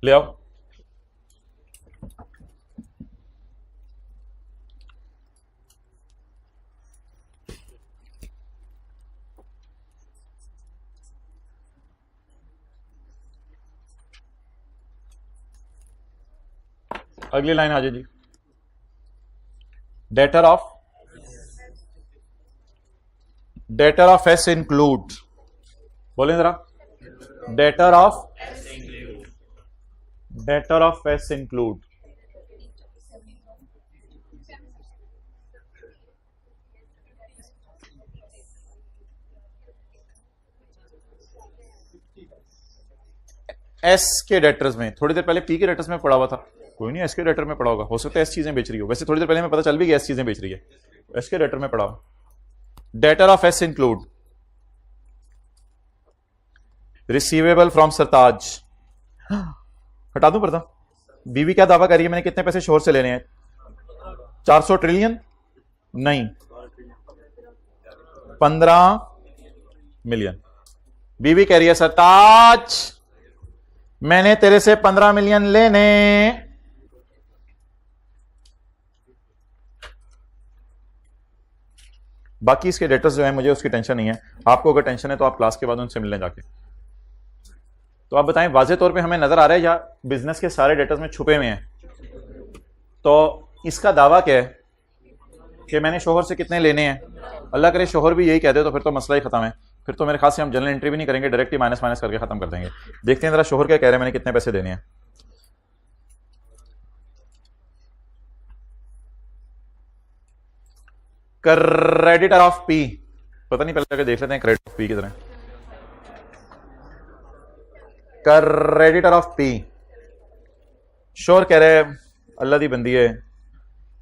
ले आओ। अगली लाइन आ जाए जी। डेटर ऑफ एस इंक्लूड, बोलें जरा। Debtor of S include, S के डेटर्स में, थोड़ी देर पहले पी के डेटर्स में पड़ा हुआ था, कोई नहीं एस के डेटर में पड़ा होगा, हो सकता है एस चीजें बेच रही हो, वैसे थोड़ी देर पहले हमें पता चल भी गया एस चीजें बेच रही है, एस के डेटर में पड़ा हो। Debtor of S include receivable from Sartaj, हटा दूं पर्दा। बीवी क्या दावा कर रही है, मैंने कितने पैसे शोहर से लेने हैं? 400 ट्रिलियन नहीं, 15 मिलियन। बीवी कह रही है सरताज मैंने तेरे से 15 मिलियन लेने। बाकी इसके डेटर्स जो है मुझे उसकी टेंशन नहीं है, आपको अगर टेंशन है तो आप क्लास के बाद उनसे मिलने जाके। तो आप बताएं वाज़े तौर पे हमें नजर आ रहा है या बिजनेस के सारे डेटर्स में छुपे हुए हैं? तो इसका दावा क्या है कि मैंने शोहर से कितने लेने हैं? अल्लाह करे शोहर भी यही कह दे तो फिर तो मसला ही खत्म है, फिर तो मेरे ख्याल से हम जनरल एंट्री भी नहीं करेंगे, डायरेक्ट ही माइनस माइनस करके खत्म कर देंगे। देखते हैं जरा शोहर क्या कह रहे हैं, मैंने कितने पैसे देने हैं। क्रेडिटर ऑफ पी, पता नहीं पहले देख लेते हैं क्रेडिट ऑफ पी कितने। क्रेडिटर ऑफ पी, शोहर कह रहे अल्लाह दी बंदी है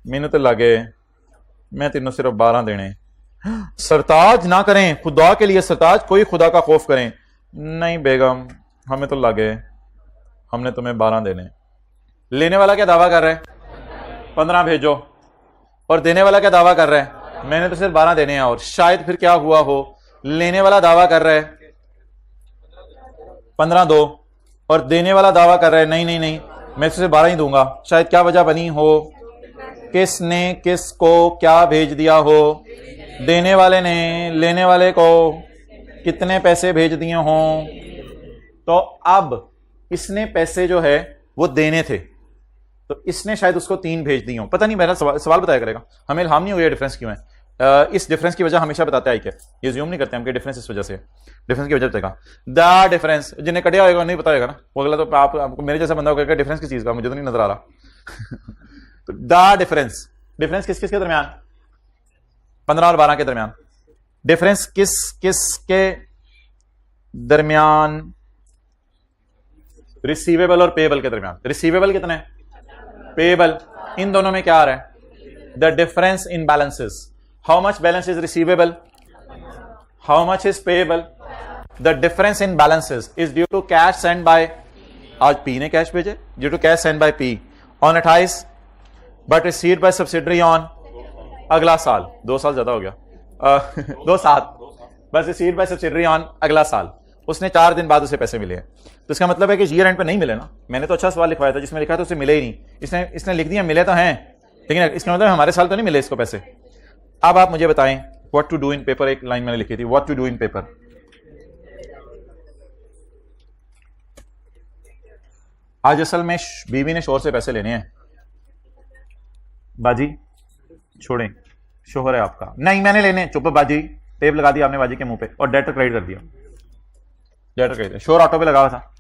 मैनू तो लगे मैं तेनों सिर्फ 12 देने। सरताज ना करें, खुदा के लिए सरताज कोई खुदा का खौफ करें। नहीं बेगम हमें तो लगे हमने तुम्हें 12 देने। लेने वाला क्या दावा कर रहा है? 15 भेजो। और देने वाला क्या दावा कर रहा है? मैंने तो सिर्फ 12 देने हैं। और शायद फिर क्या हुआ हो, लेने वाला दावा कर रहा है 15 दो, और देने वाला दावा कर रहा है नहीं नहीं नहीं मैं तो सिर्फ 12 ही दूंगा। शायद क्या वजह बनी हो, किसने किसको क्या भेज दिया हो, देने वाले ने लेने वाले को कितने पैसे भेज दिए हों। तो अब इसने पैसे जो है वो देने थे तो इसने शायद उसको 3 भेज दिए हों, पता नहीं, मेरा सवाल बताया करेगा, हमें इल्हाम नहीं हुआ डिफरेंस क्यों है। इस डिफरेंस की वजह हमेशा बताते हैं क्या, ये ज्यूम नहीं करते हम कि डिफरेंस इस वजह से, डिफरेंस की वजह बताएगा। द डिफरेंस जिन्हें कटिया होगा नहीं बताएगा ना, वो अगला तो आपको मेरे जैसा बंदा होगा डिफरेंस किस चीज का, मुझे तो नहीं नजर आ रहा। तो द डिफरेंस, डिफरेंस किस किस के दरमियान? 15 और 12 के दरमियान। डिफरेंस किस किस के दरमियान? रिसीवेबल और पेएबल के दरमियान। रिसीवेबल कितने, पेएबल, इन दोनों में क्या आ रहा है? The difference in balances. How much balance is receivable, how much is payable? The difference in balances is due to cash send by, आज पी ने कैश भेजे, due to cash send by P on 28 but received by subsidiary on अगला साल। 2 साल ज्यादा हो गया, 2 साल बस, रिसीव्ड बाय सब्सिडरी ऑन अगला साल। उसने 4 दिन बाद उसे पैसे मिले हैं, तो इसका मतलब है कि ईयर एंड पे नहीं मिले ना। मैंने तो अच्छा सवाल लिखवाया था जिसमें लिखा था उसे मिले ही नहीं, इसने लिख दिया मिले तो हैं, लेकिन इसका मतलब हमारे साल तो नहीं मिले इसको पैसे। अब आप मुझे बताएं what to do in paper, एक लाइन मैंने लिखी थी, what to do in paper. आज असल में बीवी ने शोहर से पैसे लेने हैं। बाजी छोड़ें, शोहर है आपका, नहीं मैंने लेने, चुप बाजी, टेप लगा दिया आपने बाजी के मुंह पे और डेटर क्रेडिट कर दिया, डेटर क्रेडिट। शोहर ऑटो पे लगा हुआ था,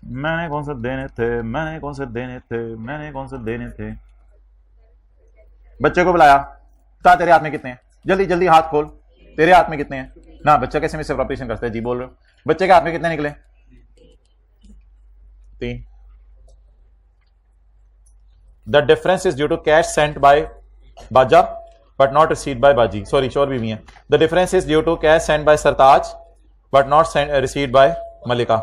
मैंने कौन से देने थे, मैंने कौन से देने थे, मैंने कौन से देने थे। बच्चे को बुलाया, बता तेरे हाथ में कितने हैं, जल्दी जल्दी हाथ खोल, तेरे हाथ में कितने हैं ना। बच्चा कैसे में सेपरेशन करता है, जी बोल रहे हो। बच्चे के हाथ में कितने निकले? 3। The difference is due to cash sent by बाजा बट नॉट रिसीव्ड बाय बाजी, सॉरी शोर भी है। The difference is due to cash sent by Sartaj but not received by Malika.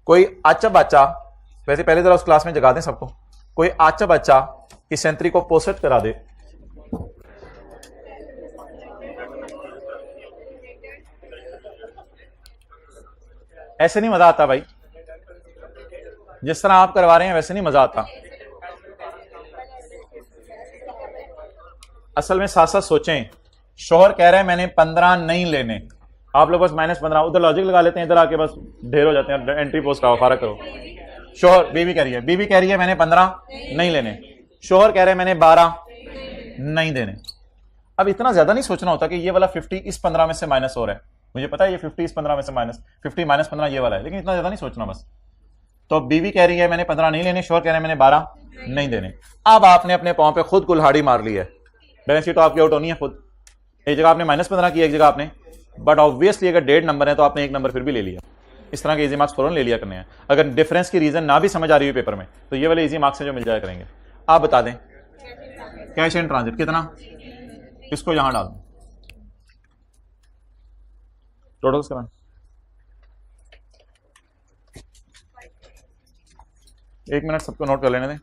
कोई अच्छा बच्चा, वैसे पहले जरा उस क्लास में जगा दें सबको, कोई अच्छा बच्चा की सेंट्री को पोस्ट करा दे। ऐसे नहीं मजा आता भाई, जिस तरह आप करवा रहे हैं वैसे नहीं मजा आता। असल में साथ साथ सोचें, शोहर कह रहे हैं मैंने 15 नहीं लेने, आप लोग बस -15 उधर लॉजिक लगा लेते हैं, इधर आके बस ढेर हो जाते हैं, एंट्री पोस्ट कराओ, फारा करो। शोहर बीवी कह रही है मैंने 15 नहीं लेने, शोहर कह रहे हैं मैंने 12 नहीं देने। अब इतना ज्यादा नहीं सोचना होता कि ये वाला 50 इस 15 में से माइनस हो रहा है, मुझे पता है ये 50 इस 15 में से माइनस 50 -15 ये वाला है, लेकिन इतना ज्यादा नहीं सोचना बस। तो बीवी कह रही है मैंने 15 नहीं लेने, शोहर कह रहे हैं मैंने 12 नहीं देने। अब आपने अपने पांव पे खुद कुल्हाड़ी मार ली है, बैलेंस शीट तो आपकी आउट होनी है खुद। एक जगह आपने -15 किया, एक जगह आपने, बट ऑब्वियसली अगर 1.5 नंबर है तो आपने 1 नंबर फिर भी ले लिया। इस तरह के इजी मार्क्स फौरन ले लिया करने हैं। अगर डिफरेंस की रीजन ना भी समझ आ रही हुई पेपर में तो ये वाले इजी मार्क्स हैं जो मिल जाया करेंगे। आप बता दें कैश इन ट्रांजिट कितना, इसको यहां डाल दें, टोटल्स करें। एक मिनट सबको नोट कर लेने दें।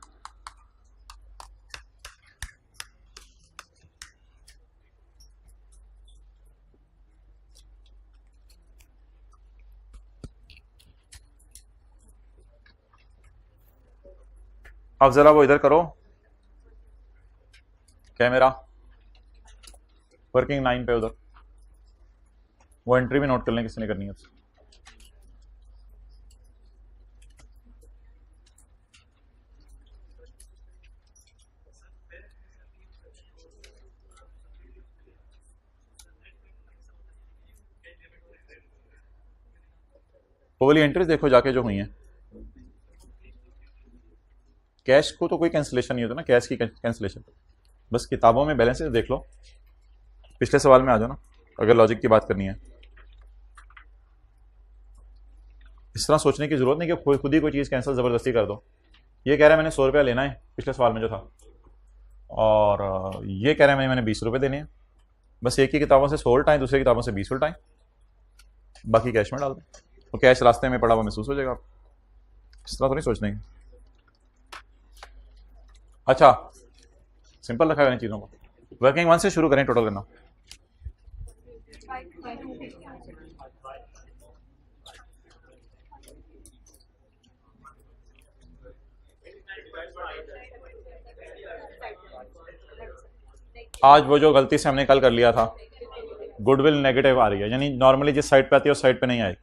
अब जरा वो इधर करो, कैमरा वर्किंग 9 पे, उधर वो एंट्री भी नोट कर लें किसने करनी है। वो वाली एंट्रीज देखो जाके जो हुई हैं। कैश को तो कोई कैंसिलेशन नहीं होता ना, कैश की कैंसिलेशन, बस किताबों में बैलेंसेस देख लो। पिछले सवाल में आ जाओ ना, अगर लॉजिक की बात करनी है। इस तरह सोचने की जरूरत नहीं कि खुद ही कोई चीज़ कैंसिल ज़बरदस्ती कर दो। ये कह रहा है मैंने 100 रुपया लेना है, पिछले सवाल में जो था, और ये कह रहा है मैंने 20 रुपये देने हैं। बस एक ही किताबों से 100 उल्टाएं, दूसरी किताबों से 20 उल्टाएं, बाकी कैश में डाल दें, तो कैश रास्ते में पड़ा हुआ महसूस हो जाएगा। इस तरह तो नहीं सोचने की। अच्छा, सिंपल रखा है इन चीज़ों को। वर्किंग 1 से शुरू करें टोटल करना। आज वो जो गलती से हमने कल कर लिया था, गुडविल नेगेटिव आ रही है, यानी नॉर्मली जिस साइड पे आती है उस साइड पे नहीं आएगी।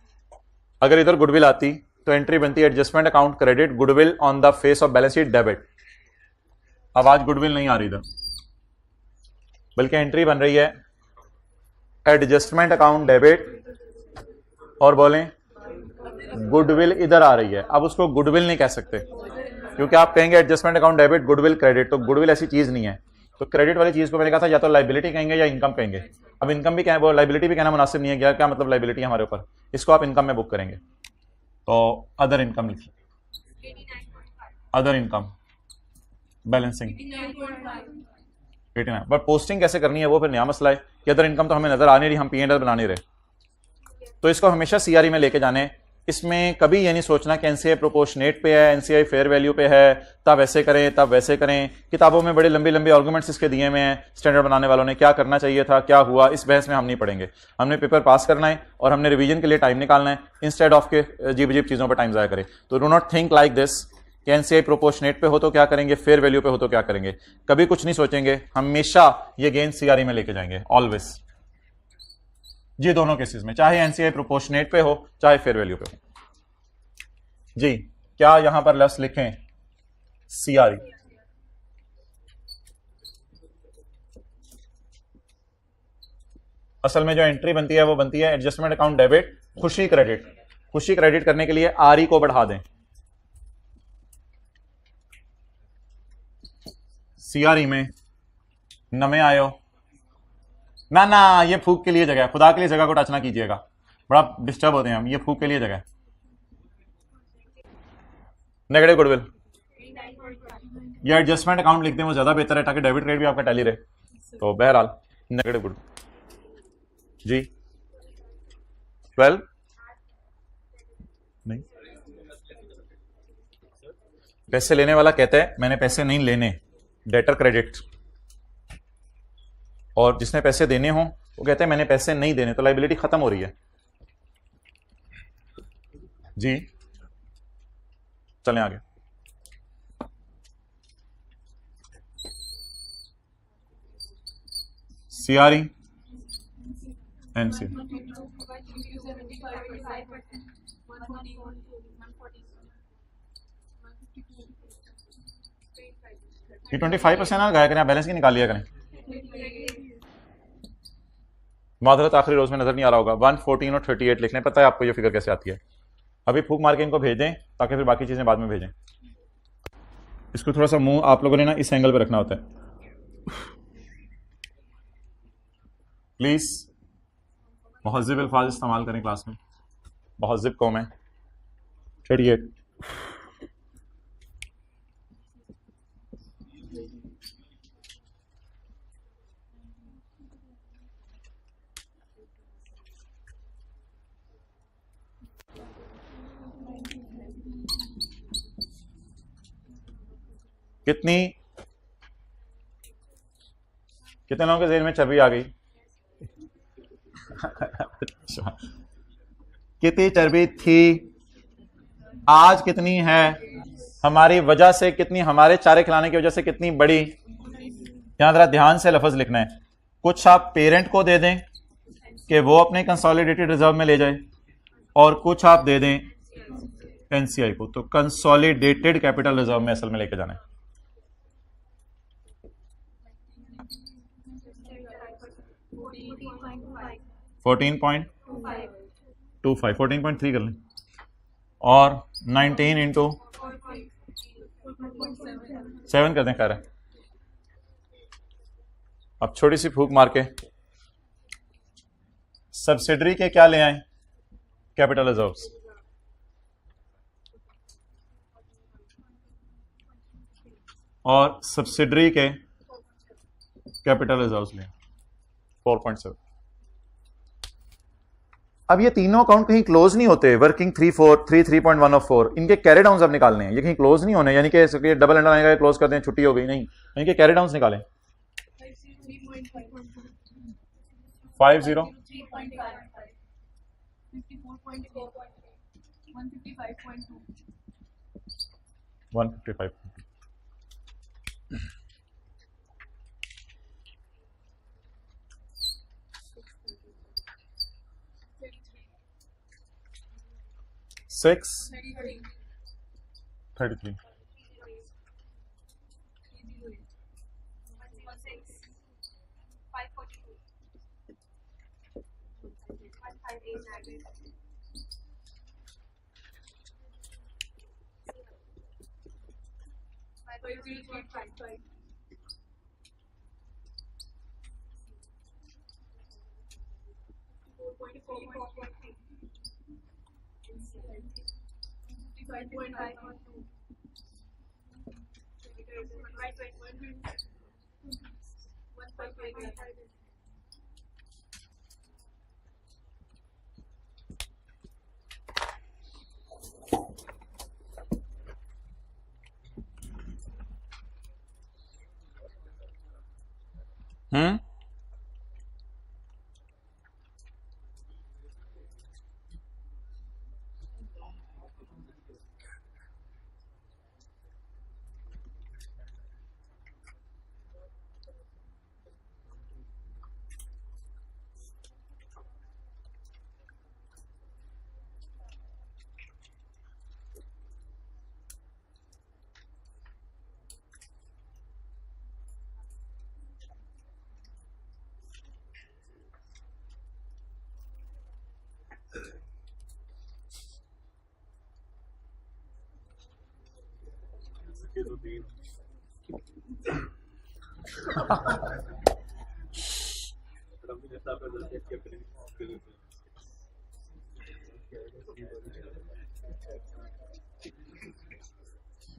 अगर इधर गुडविल आती तो एंट्री बनती है adjustment account credit goodwill on the face of balance sheet debit. अब आज गुडविल नहीं आ रही इधर, बल्कि एंट्री बन रही है एडजस्टमेंट अकाउंट डेबिट और बोलें गुडविल इधर आ रही है। अब उसको गुडविल नहीं कह सकते क्योंकि आप कहेंगे adjustment account debit goodwill credit, तो गुडविल ऐसी चीज नहीं है। तो क्रेडिट वाली चीज को मैंने कहा था या तो लाइबिलिटी कहेंगे या इनकम कहेंगे। अब इनकम भी क्या, लाइबिलिटी भी कहना मुनासिब नहीं है, क्या मतलब लाइबिलिटी हमारे ऊपर, इसको आप इनकम में बुक करेंगे। तो अदर इनकम लिखिए, other income balancing 89। But posting कैसे करनी है वो फिर नया मसला है कि अदर इनकम तो हमें नजर आ नहीं रही, हम P&L बना नहीं रहे। तो इसको हमेशा CRE में लेके जाने। इसमें कभी ये नहीं सोचना कि NCI प्रोपोर्शनेट पे है, NCI फेयर वैल्यू पे है, तब ऐसे करें तब वैसे करें। किताबों में बड़े लंबी लंबी आर्गूमेंट्स इसके दिए हुए हैं, स्टैंडर्ड बनाने वालों ने क्या करना चाहिए था, क्या हुआ, इस बहस में हम नहीं पढ़ेंगे। हमने पेपर पास करना है और हमने रिवीजन के लिए टाइम निकालना है, इंस्टेड ऑफ के अजीब अजीब चीज़ों पर टाइम ज़ाया करें। तो do not think like this कि NCI प्रोपोर्शनेट पे हो तो क्या करेंगे, फेयर वैल्यू पे हो तो क्या करेंगे, कभी कुछ नहीं सोचेंगे। हमेशा ये गेन CRE में लेके जाएंगे, ऑलवेज जी, दोनों केसेस में, चाहे NCI प्रोपोर्शनेट पे हो चाहे फेयर वैल्यू पे हो। जी, क्या यहां पर लफ्ज लिखें CRE? असल में जो एंट्री बनती है वो बनती है एडजस्टमेंट अकाउंट डेबिट खुशी क्रेडिट। खुशी क्रेडिट करने के लिए RE को बढ़ा दें, CRE में नमे आयो ना ना, ये फूक के लिए जगह है, खुदा के लिए जगह को टच ना कीजिएगा, बड़ा डिस्टर्ब होते हैं हम। ये फूक के लिए जगह है। नेगेटिव गुडविल, ये एडजस्टमेंट अकाउंट लिख दें वो ज्यादा बेहतर है ताकि डेबिट क्रेडिट भी आपका टैली रहे। तो बहरहाल नेगेटिव गुडविल जी 12 नहीं, पैसे लेने वाला कहता है मैंने पैसे नहीं लेने, डेटर क्रेडिट, और जिसने पैसे देने हो वो कहते हैं मैंने पैसे नहीं देने, तो लाइबिलिटी खत्म हो रही है। जी चलें आगे। सीआरई एनसी, ये 25% ना गाया करें, आप बैलेंस की निकाल लिया करें। मादरत आखिरी रोज में नजर नहीं आ रहा होगा। 114 और 38 लिख लें, पता है आपको ये फिगर कैसे आती है। अभी फूक मार के इनको भेज दें ताकि फिर बाकी चीजें बाद में भेजें। इसको थोड़ा सा मुंह आप लोगों ने ना इस एंगल पे रखना होता है। प्लीज मुहज़्ज़िब अल्फाज इस्तेमाल करें क्लास में, मुहज़्ज़िब कौम है। 38 कितने लोगों के ज़हन में चर्बी आ गई? अच्छा, कितनी चर्बी थी, आज कितनी है, हमारी वजह से कितनी, हमारे चारे खिलाने की वजह से कितनी बड़ी। यहां जरा ध्यान से लफ्ज लिखना है। कुछ आप पेरेंट को दे दें कि वो अपने कंसोलिडेटेड रिजर्व में ले जाए, और कुछ आप दे दें एनसीआई को। तो कंसोलिडेटेड कैपिटल रिजर्व में असल में लेके जाना है। $14.25, 14.3 कर लें, और 19 इंटू 7 कर दें। खैर है, अब छोटी सी फूक मार के सब्सिडरी के क्या ले आए, कैपिटल रिजर्व्स, और सब्सिडरी के कैपिटल रिजर्व्स ले 4.7। अब ये तीनों अकाउंट कहीं क्लोज नहीं होते। वर्किंग 3.1 इनके कैरी डाउन अब निकालने हैं, ये कहीं क्लोज नहीं होने, यानी कि डबल एंडर आएगा क्लोज कर दें छुट्टी हो गई, नहीं, इनके कैरी डाउन निकालें। 50 155 633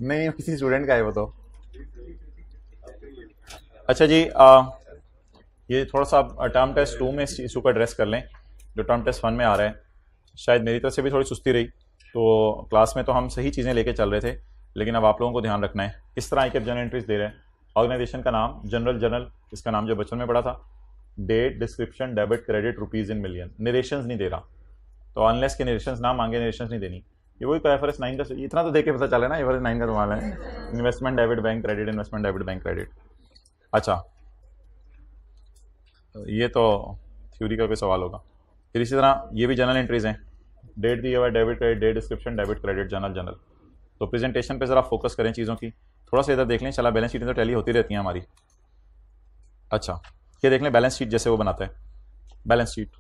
नहीं, किसी स्टूडेंट का है वो तो। अच्छा जी, ये थोड़ा सा टर्म टेस्ट 2 में इस इशू को एड्रेस कर लें जो टर्म टेस्ट 1 में आ रहा है। शायद मेरी तरफ से भी थोड़ी सुस्ती रही, तो क्लास में तो हम सही चीज़ें लेके चल रहे थे, लेकिन अब आप लोगों को ध्यान रखना है। इस तरह के जनरल एंट्रीज दे रहे हैं, ऑर्गेनाइजेशन का नाम जनरल, इसका नाम जो बचपन में पढ़ा था, date, description, debit, credit, rupees in million. Narrations नहीं दे रहा, तो अनलेस के नरेशंस ना मांगे, नरेशंस नहीं देनी। ये वही तो IFRS 9 का, इतना तो देख के पता चला ना IFRS 9 का कमाल है। Investment debit bank credit, investment debit bank credit. अच्छा, ये तो थ्योरी का कोई सवाल होगा। फिर इसी तरह ये भी जनरल एंट्रीज हैं, डेट दिया हुआ है, debit credit, date description, debit credit, journal journal. तो प्रेजेंटेशन पे ज़रा फोकस करें चीज़ों की, थोड़ा सा इधर देख लें। चला बैलेंस शीट तो टैली होती रहती है हमारी। अच्छा, ये देख लें बैलेंस शीट जैसे वो बनाता है। Balance sheet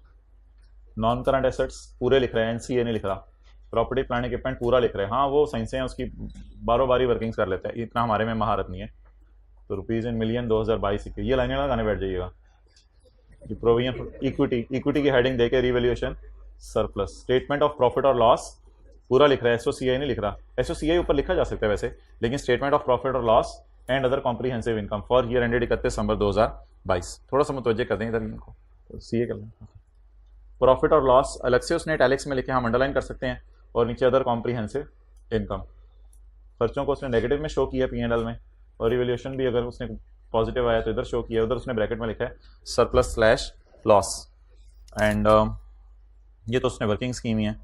non current assets पूरे लिख रहे हैं, NCA नहीं लिख रहा। प्रॉपर्टी प्लांट इक्विपमेंट पूरा लिख रहे हैं। हाँ, वो साइंस हैं, उसकी बारों बारी वर्किंग्स कर लेते हैं, इतना हमारे में महारत नहीं है। तो रुपीज़ इन मिलियन 2022 ये लाइनें लगाने बैठ जाइएगा। प्रोविजन इक्विटी, इक्विटी की हेडिंग देके revaluation surplus. Statement of profit और लॉस पूरा लिख रहा है, SOCI नहीं लिख रहा। SOCI ऊपर लिखा जा सकता है वैसे, लेकिन स्टेटमेंट ऑफ प्रॉफिट और loss and other comprehensive income for year ended 31 दिसंबर 2022। थोड़ा सा मुतवज्जे कर दें इधर इनको, CA कर लें। प्रॉफिट और लॉस अलग से उसने इटैलिक्स में लिखे, हम अंडरलाइन कर सकते हैं, और नीचे अदर कॉम्प्रीहेंसिव इनकम। खर्चों को उसने नेगेटिव में शो किया P&L में, और रिवैल्यूएशन भी अगर उसने पॉजिटिव आया तो इधर शो किया, उधर उसने ब्रैकेट में लिखा है सरप्लस स्लैश लॉस। एंड ये तो उसने वर्किंग स्कीम ही है,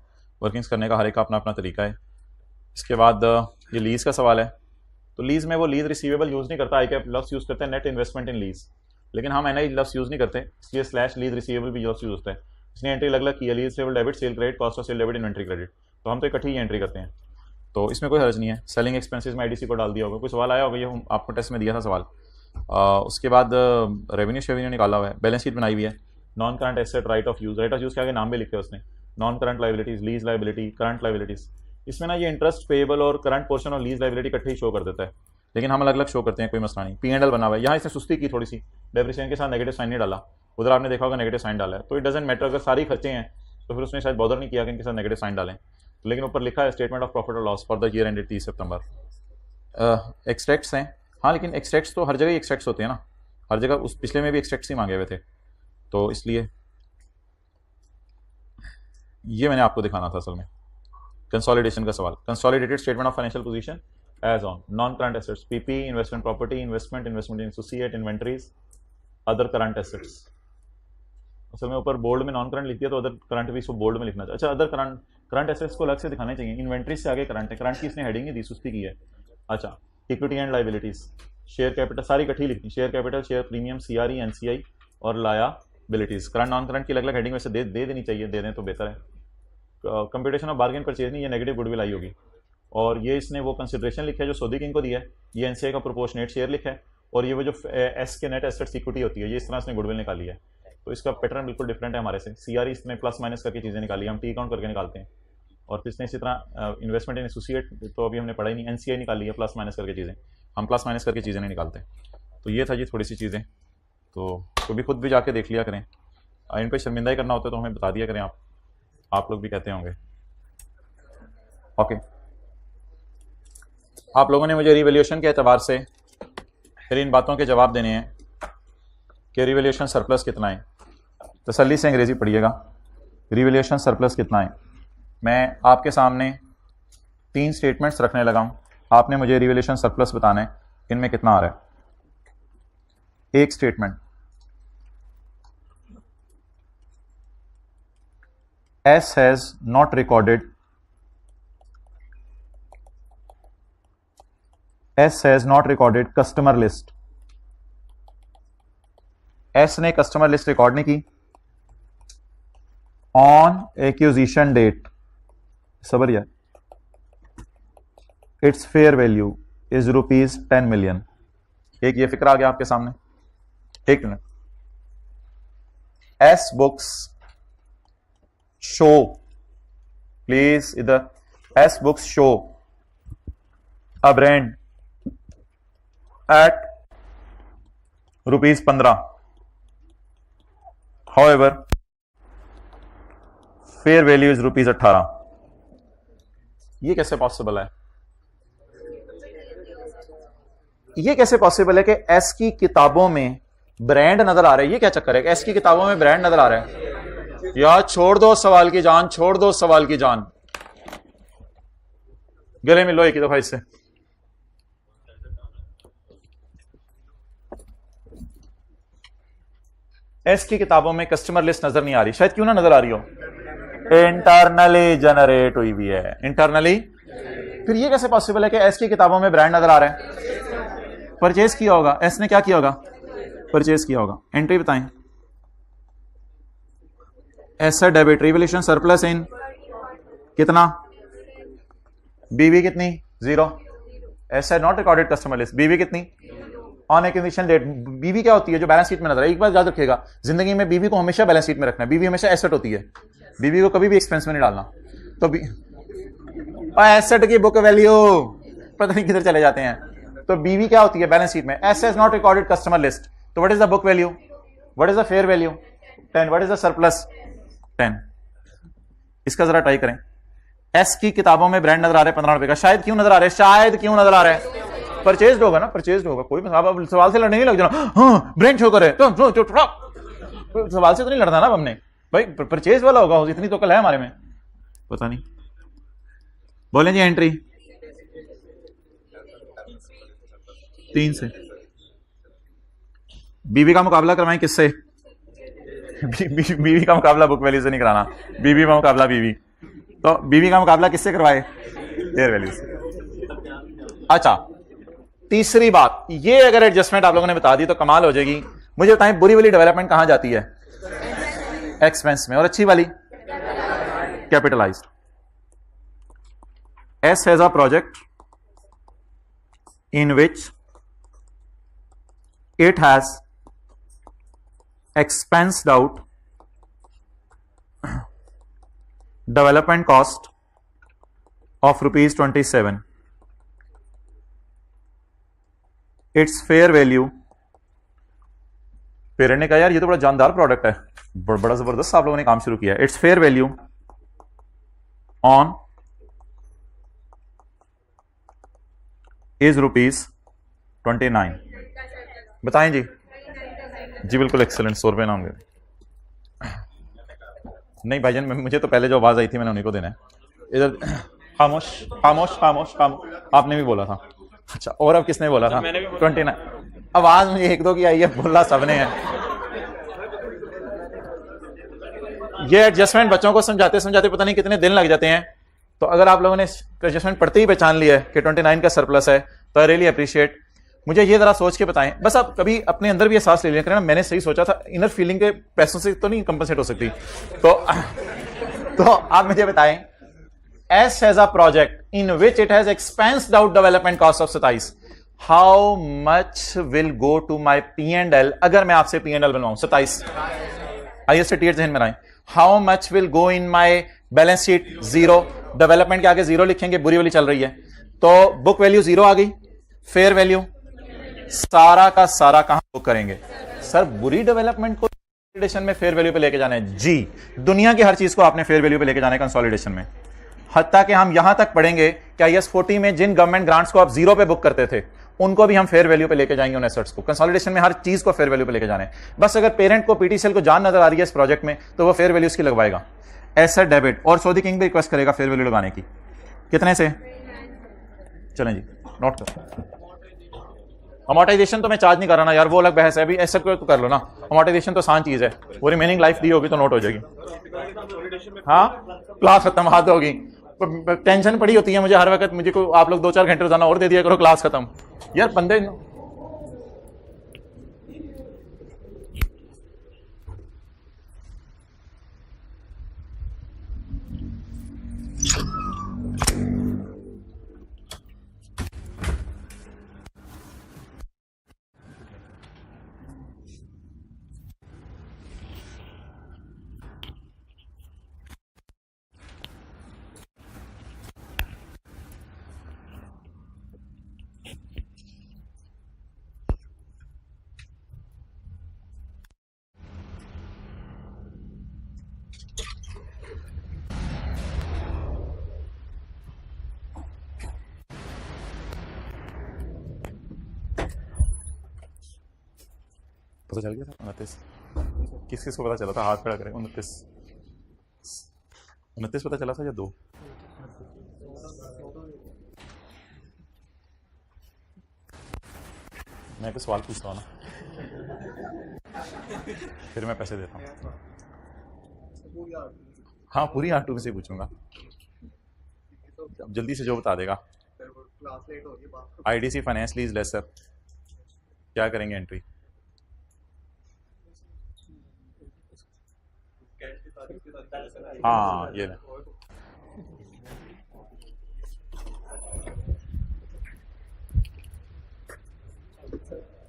वर्किंग्स करने का हर एक का अपना अपना तरीका है। इसके बाद ये लीज़ का सवाल है। तो लीज़ में वो लीज़ रिसीवेबल यूज़ नहीं करता, ICAP लफ्स यूज़ करते हैं नेट इन्वेस्टमेंट इन लीज़, लेकिन हम NI लफ्स यूज़ नहीं करते, इसलिए स्लैश लीज़ रिसीवेबल भी लफ्स यूज़ होता है। इसने एंट्री अलग अलग की है, lease receivable debit, sale credit, cost of sale debit, inventory credit. तो हम तो इकट्ठी ही एंट्री करते हैं, तो इसमें कोई हर्ज नहीं है। सेलिंग एक्सपेंसेस में IDC को डाल दिया होगा, कोई सवाल आया होगा, ये आपको टेस्ट में दिया था सवाल। उसके बाद रेवेन्यू शेवेन्यू निकाला हुआ है, बैलेंस शीट बनाई हुई है। Non current asset, right of use, right of use के आगे नाम भी लिखे उसने। Non current liabilities, lease liability, current liabilities. इसमें ना ये इंटरेस्ट पेएबल और करंट पोर्शन और लीज लाइबिलिटी इकट्ठे ही शो कर देता है, लेकिन हम अलग अलग शो करते हैं, कोई मसला नहीं। P&L बना हुआ है, यहाँ इसने सुस्ती की थोड़ी सी, डेप्रिसिएशन के साथ नेगेटिव साइन नहीं डाला, उधर आपने देखा होगा नेगेटिव साइन डाला है। तो इट डजेंट मैटर, अगर सारी खर्चे हैं तो फिर उसने शायद बॉदर नहीं किया कि इनके साथ नेगेटिव साइन डालें, लेकिन ऊपर लिखा है स्टेटमेंट ऑफ प्रॉफिट और loss for the year ended 30 September. Extracts हैं, हाँ, लेकिन एक्सट्रैक्ट्स तो हर जगह ही एक्सट्रैक्ट्स होते हैं ना, हर जगह। उस पिछले में भी एक्सट्रैक्ट्स ही मांगे हुए थे, तो इसलिए ये मैंने आपको दिखाना था असल में। कंसोलिडेशन का सवाल, consolidated statement of financial position as on non current assets, PP, investment property, investment in associate, inventories, other current assets. असल में ऊपर बोल्ड में नॉन करंट लिख दिया, तो अदर करंट भी इसको बोल्ड में लिखना चाहिए। अच्छा, अदर करंट एसेट्स को अलग से दिखाने चाहिए, इन्वेंट्रीज से आगे करंट है, करंट की इसने हेडिंग ही दी, सुस्ती की है। अच्छा, equity and liabilities, share capital सारी इकट्ठी लिखनी, share capital, share premium, CRE, NCI और लायबिलिटीज। करंट नॉन करंट की अलग अलग हेडिंग वैसे दे देनी चाहिए, दे दें तो बेहतर है। कंप्यूटेशन ऑफ बार्गेन परचेज नहीं, ये नेगेटिव गुडविल आई होगी। और ये इसने वो कंसिडरेशन लिखा है जो सऊदी किंग को दिया है, ये NCI का प्रोपोर्शनेट शेयर लिखा है, और ये वो जो S के नेट एसेट्स इक्विटी होती है, ये इस तरह से गुडविल निकाली है। तो इसका पैटर्न बिल्कुल डिफरेंट है हमारे से। CRE इसमें प्लस माइनस करके चीज़ें निकाली, हम T काउंट करके निकालते हैं। और फिर इसने इसी तरह इन्वेस्टमेंट इन एसोसिएट तो अभी हमने पढ़ा ही नहीं, NCI निकाली है प्लस माइनस करके चीज़ें, हम प्लस माइनस करके चीज़ें नहीं निकालते। तो ये था जी थोड़ी सी चीज़ें, तो कभी खुद भी जाके देख लिया करें, इन पर शर्मिंदा ही करना होता है तो हमें बता दिया करें, आप लोग भी कहते होंगे। ओके, आप लोगों ने मुझे रिवैल्यूएशन के एतबार से फिर इन बातों के जवाब देने हैं कि रिवैल्यूएशन सरप्लस कितना है। तसल्ली से अंग्रेजी पढ़िएगा, रिवैल्यूएशन सरप्लस कितना है। मैं आपके सामने 3 स्टेटमेंट्स रखने लगा हूं, आपने मुझे रिवैल्यूएशन सरप्लस बताना है इनमें कितना आ रहा है। एक statement, S has not recorded, S has not recorded customer list, S ने कस्टमर लिस्ट रिकॉर्ड नहीं की ऑन एक्विजिशन डेट, सबर यार, its fair value is ₹10 million. एक ये फिक्र आ गया आपके सामने। एक minute, S books show, please इधर, S books show a brand at ₹15, however fair value is ₹18। ये कैसे पॉसिबल है? ये कैसे पॉसिबल है कि एस की किताबों में ब्रांड नजर आ रहा है? ये क्या चक्कर है कि एस की किताबों में ब्रांड नजर आ रहा है? यार छोड़ दो सवाल की जान, छोड़ दो सवाल की जान, गले मिलो एक ही दफा इससे। एस की किताबों में कस्टमर लिस्ट नजर नहीं आ रही, शायद क्यों ना नजर आ रही हो, इंटरनली जनरेट हुई भी है, इंटरनली। फिर ये कैसे पॉसिबल है कि एस की किताबों में ब्रांड नजर आ रहा है? परचेज किया होगा, एस ने क्या किया होगा? परचेज किया होगा। एंट्री बताएं। Asset debit revaluation surplus in कितना? बीवी कितनी? 0। Asset not recorded customer list, BV कितनी? On acquisition date. बीवी क्या होती है? जो बैलेंस शीट में नजर है। एक बात याद रखिएगा, जिंदगी में बीवी को हमेशा बैलेंस शीट में रखना है। बीवी हमेशा एसेट होती है, बीवी को कभी भी एक्सपेंस में नहीं डालना। तो एसेट की बुक वैल्यू पता नहीं किधर चले जाते हैं। तो बीवी क्या होती है? बैलेंस शीट में। Asset not recorded customer list, तो what is the book value? What is the fair value? 10। What is the surplus? 10। इसका जरा ट्राई करें। एस की किताबों में ब्रांड नजर आ रहा है 15 रुपए का, शायद क्यों नजर आ रहा है? शायद क्यों नजर आ रहा है? परचेज होगा ना, परचेज होगा। कोई सवाल से लड़ने नहीं लग जाना, हाँ ब्रांड शो करे तो सवाल से तो नहीं लड़ना ना हमने भाई, परचेज वाला होगा, इतनी तो कल है हमारे में, पता नहीं। बोलें जी एंट्री 3 से। बीवी का मुकाबला करवाएं किससे? बीवी का मुकाबला बुक वैल्यू से नहीं कराना, बीवी का मुकाबला बीवी, तो बीवी का मुकाबला किससे करवाए? फेयर वैल्यू से। अच्छा, तीसरी बात, ये अगर एडजस्टमेंट आप लोगों ने बता दी तो कमाल हो जाएगी। मुझे बताएं बुरी वाली डेवलपमेंट कहां जाती है? एक्सपेंस में, और अच्छी वाली capitalised. S has a project in which it has expensed out development cost of ₹27. Its fair value, parent ने कहा यार ये तो बड़ा जानदार प्रोडक्ट है, बड़ा जबरदस्त आप लोगों ने काम शुरू किया। It's fair value on is ₹29। बताएं जी। जी बिल्कुल एक्सेलेंट, 100 रुपए नाम दे। नहीं भाईजान, मुझे तो पहले जो आवाज आई थी मैंने उन्हीं को देना है। इधर खामोश खामोश खामोश खामोश, आपने भी बोला था। अच्छा, और अब किसने बोला था? 29। आवाज मुझे 1-2 की आई है, बोला सबने है। ये एडजस्टमेंट बच्चों को समझाते समझाते पता नहीं कितने दिन लग जाते हैं। तो अगर आप लोगों ने एडजस्टमेंट पढ़ते ही पहचान लिया है कि 29 का सरप्लस है, तो आई रियली अप्रिशिएट। मुझे ये जरा सोच के बताएं, बस आप कभी अपने अंदर भी एहसास ले लिया करें ना, मैंने सही सोचा था, इनर फीलिंग के पैसों से तो नहीं कंपनसेट हो सकती। तो आप मुझे बताएं, S has a project in which it has expensed out development cost of 27, how much will go to my P&L? अगर मैं आपसे P&L बनवाऊं 27, आइए से टीयर जहन में आए। How much will go in my balance sheet? 0। Development के आगे 0 लिखेंगे, बुरी वाली चल रही है, तो बुक वैल्यू 0 आ गई। फेयर वैल्यू सारा का सारा कहां बुक करेंगे? सर बुरी डेवलपमेंट को कंसोलिडेशन में फेयर वैल्यू पे लेके जाना है। जी, दुनिया की हर चीज को आपने फेयर वैल्यू पे लेके जाना है कंसोलिडेशन में। हत्ता कि हम यहां तक पढ़ेंगे कि IAS 40 में जिन गवर्नमेंट ग्रांट्स को आप 0 पे बुक करते थे, उनको भी हम फेयर वैल्यू पे लेके जाएंगे। उन एसेट्स को कंसोलिडेशन में हर चीज को फेयर वैल्यू पे लेके जाना है। बस अगर पेरेंट को PTCL को जान नजर आ रही है इस प्रोजेक्ट में, तो वो फेयर वैल्यू इसकी लगवाएगा। एसेट डेबिट, और सऊदी किंग भी रिक्वेस्ट करेगा फेयर वैल्यू लगाने की। कितने से? चलें जी, नोट कर। अमोर्टाइजेशन तो मैं चार्ज नहीं कर रहा ना यार, वो अलग बहस है। अभी ऐसा तो कर लो ना, अमोर्टाइजेशन तो आसान चीज है, वो रिमेनिंग लाइफ दी होगी तो नोट हो जाएगी। हाँ, क्लास खत्म, हाथ होगी। टेंशन पड़ी होती है मुझे हर वक्त, मुझे को आप लोग 2-4 घंटे रोजाना और दे दिया करो, क्लास खत्म। यार बंदे पता चल गया था 29? किस किस को पता चला था? हाथ खड़ा करें। 29 पता चला था या 2? मैं एक सवाल पूछता हूँ ना, फिर मैं पैसे देता हूँ। हाँ पूरी R2 में से पूछूंगा, जल्दी से जो बता देगा। IDC फाइनेंस लीज लेसर क्या करेंगे एंट्री? हाँ ये ले।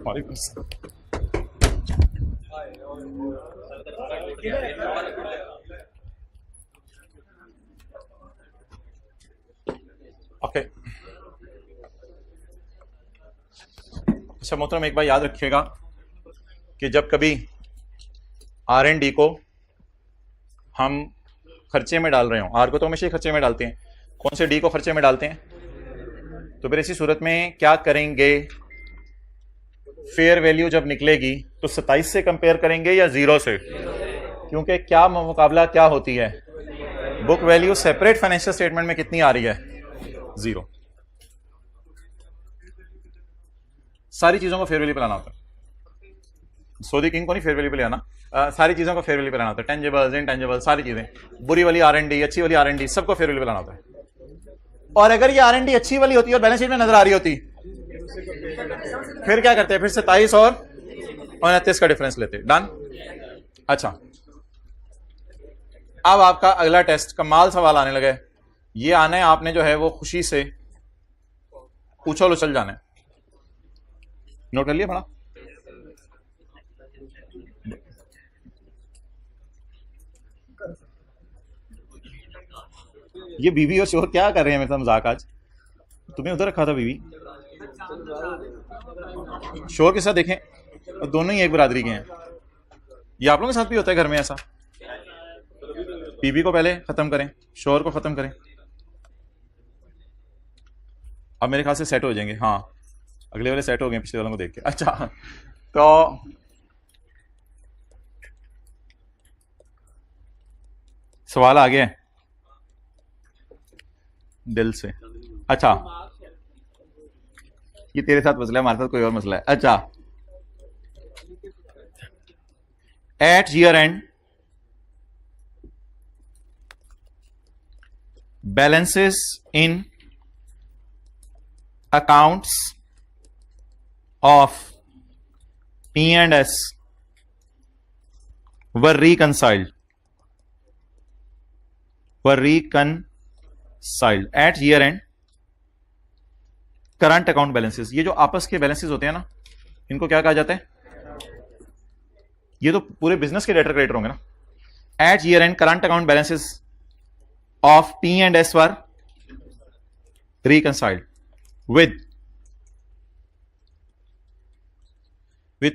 वालेकुम सलाम। ओके अच्छा मोहतरम, एक बार याद रखिएगा कि जब कभी R&D को हम खर्चे में डाल रहे हो, R को तो हमेशा खर्चे में डालते हैं, कौन से D को खर्चे में डालते हैं? तो फिर ऐसी सूरत में क्या करेंगे? फेयर वैल्यू जब निकलेगी तो 27 से कंपेयर करेंगे या 0 से? क्योंकि क्या मुकाबला क्या होती है? Book value separate financial statement में कितनी आ रही है? 0। सारी चीजों को फेयर वैल्यू पे लाना होता है, सऊदी किंग को नहीं फेयर वैल्यू पे ले आना, सारी चीजों को फेयर वैल्यू पे लाना होता है। टेंजेबल्स, इनटेंजेबल्स, सारी चीजें, बुरी वाली R&D, अच्छी वाली R&D, सबको फेयर वैल्यू पे लाना होता है। और अगर ये R&D अच्छी वाली होती है और बैलेंस शीट में नजर आ रही होती, फिर क्या करते हैं? फिर 27 और 29 का डिफरेंस लेते। डन। अच्छा अब आपका अगला टेस्ट, कमाल सवाल आने लगे। ये आने आपने जो है वो खुशी से उछल उछल जाना है। नोट कर लिया बड़ा? ये बीवी और शोर क्या कर रहे हैं मेरे साथ मजाक? आज तुम्हें उधर रखा था बीवी, शोर के साथ देखें, दोनों ही एक बरादरी के हैं। ये आप लोगों के साथ भी होता है घर में ऐसा? बीवी को पहले खत्म करें, शोर को खत्म करें। अब मेरे ख्याल से सेट हो जाएंगे। हाँ अगले वाले सेट हो गए पिछले वालों को देख के। अच्छा तो सवाल आ गया दिल से। अच्छा ये तेरे साथ मसला है, हमारे साथ कोई और मसला है। अच्छा at year end balances in accounts of P&S were reconciled at year end current account balances. ये जो आपस के बैलेंसेस होते हैं ना, इनको क्या कहा जाता है? ये तो पूरे बिजनेस के डेटर क्रेडिटर होंगे ना। At year end current account balances of P&S were reconciled with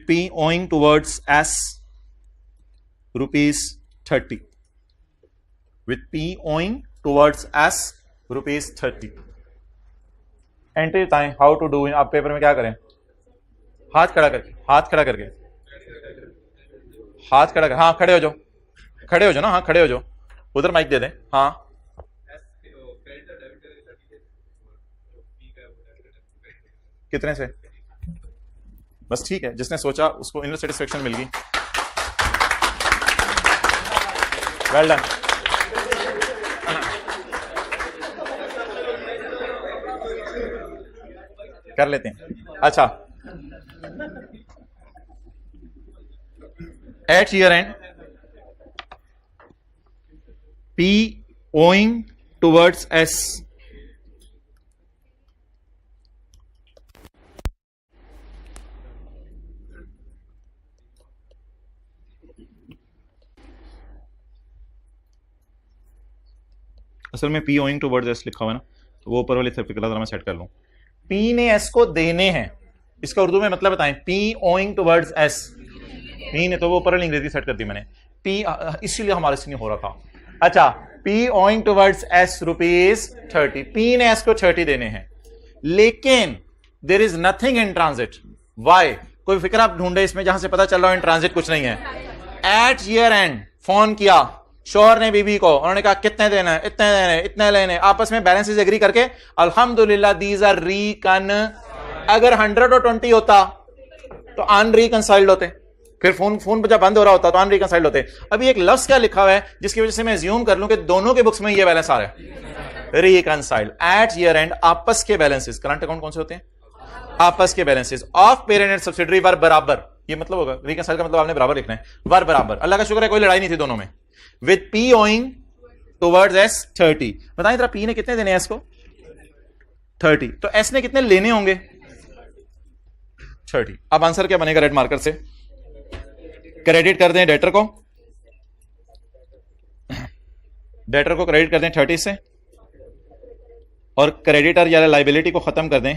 P owing towards S rupees 30, with P owing towards S rupees 30। Entry बताएं हाउ टू डू। आप पेपर में क्या करें? हाथ खड़ा करके, हाथ खड़ा करके, हाथ खड़ा कर। हाँ खड़े हो जाओ, खड़े हो जाओ ना। हाँ खड़े हो जाओ, उधर माइक दे दें। हाँ कितने से? बस ठीक है, जिसने सोचा उसको इनर सेटिस्फेक्शन मिल गई। Well done. कर लेते हैं। अच्छा at year end P owing towards S असल में P owing towards S लिखा हुआ है ना, तो वो ऊपर वाले सर्किल मैं सेट कर लूं। P ने S को देने हैं, इसका उर्दू में मतलब बताएं। P owing towards S, P ने, तो वो ऊपर वाली अंग्रेजी सेट कर दी मैंने। P इसीलिए हमारे से नहीं हो रहा था। अच्छा P owing towards S rupees 30, P ने S को 30 देने हैं, लेकिन there is nothing in transit। Why? कोई फिक्र आप ढूंढे इसमें जहां से पता चल रहा है इन ट्रांजिट कुछ नहीं है। एट ईयर एंड फोन किया शोहर ने बीबी को, उन्होंने कहा कितने देना है, इतने देने, इतने लेने, आपस में बैलेंसेस एग्री करके अल्हम्दुलिल्लाह दीज आर रीकन। अगर 100 और 20 होता तो अनरीकंसाइल्ड होते। फिर फोन जब बंद हो रहा होता तो अनरिकंसाइल्ड होते। अभी एक लफ्ज क्या लिखा हुआ है जिसकी वजह से मैं अज्यूम कर लूं कि दोनों के बुक्स में ये बैलेंस आ रहा है, रिकंसाइल्ड एट ईयर एंड। आपस के बैलेंसेस, करंट अकाउंट कौन से होते हैं? आपस के balances of parent and subsidiary were बराबर, ये मतलब होगा रिकंसाइल का मतलब आपने बराबर लिखना है, वर बराबर। अल्लाह का शुक्र है कोई लड़ाई नहीं थी दोनों में। With P owing towards S 30। बताएं जरा पी ने कितने देने हैं इसको? 30। तो एस ने कितने लेने होंगे? 30। अब आंसर क्या बनेगा? रेड मार्कर से क्रेडिट कर दें डेटर को, डेटर को क्रेडिट कर दें 30 से, और क्रेडिटर या लाइबिलिटी को खत्म कर दें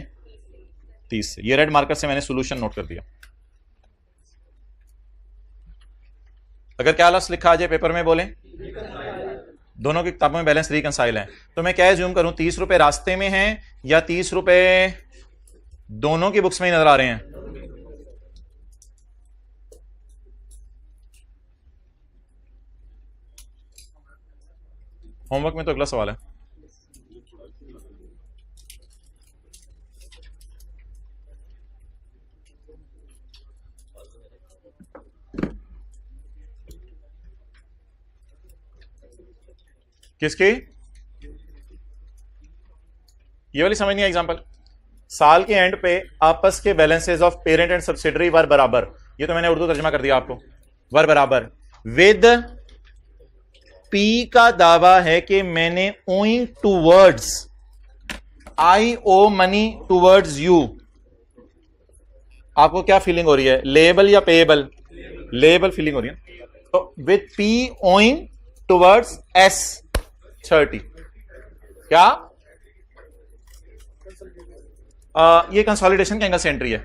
30 से। ये रेड मार्कर से मैंने सॉल्यूशन नोट कर दिया। अगर क्या लफ्ज लिखा आ जाए पेपर में बोलें, दोनों की किताबों में बैलेंस रिकंसाइल है, तो मैं क्या एज्यूम करूं? 30 रुपए रास्ते में हैं या 30 रुपए दोनों की बुक्स में ही नजर आ रहे हैं? होमवर्क में तो अगला सवाल है। किसकी? ये वाली समझ नहीं है एग्जांपल। साल के एंड पे आपस के balances of parent and subsidiary were बराबर, ये तो मैंने उर्दू तर्जुमा कर दिया आपको, वर बराबर। विद पी का दावा है कि मैंने owing towards, I owe money towards you. आपको क्या फीलिंग हो रही है, लेबल या पेएबल? लेबल फीलिंग हो रही है। तो with P owing towards S 30, क्या ये कंसोलिडेशन के एंगल से एंट्री है?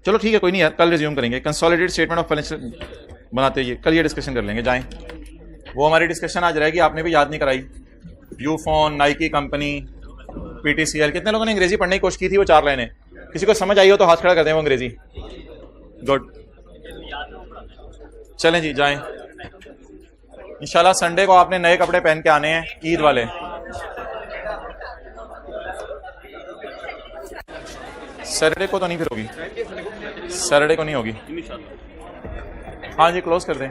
चलो ठीक है, कोई नहीं यार, कल रिज्यूम करेंगे। कंसोलिडेटेड स्टेटमेंट ऑफ फाइनेंशियल बनाते हैं, कल ये डिस्कशन कर लेंगे। जाएं, वो हमारी डिस्कशन आज रहेगी, आपने भी याद नहीं कराई। यूफोन, नाइकी कंपनी, पीटीसीएल, कितने लोगों ने अंग्रेजी पढ़ने की कोशिश की थी? वो 4 लाइनें किसी को समझ आई हो तो हाथ खड़ा कर दें वो अंग्रेजी। गुड, चलें जी जाएं। इंशाल्लाह संडे को आपने नए कपड़े पहन के आने हैं, ईद वाले। सैटरडे को तो नहीं फिर होगी, सैटरडे को नहीं होगी। हाँ जी, क्लोज कर दें।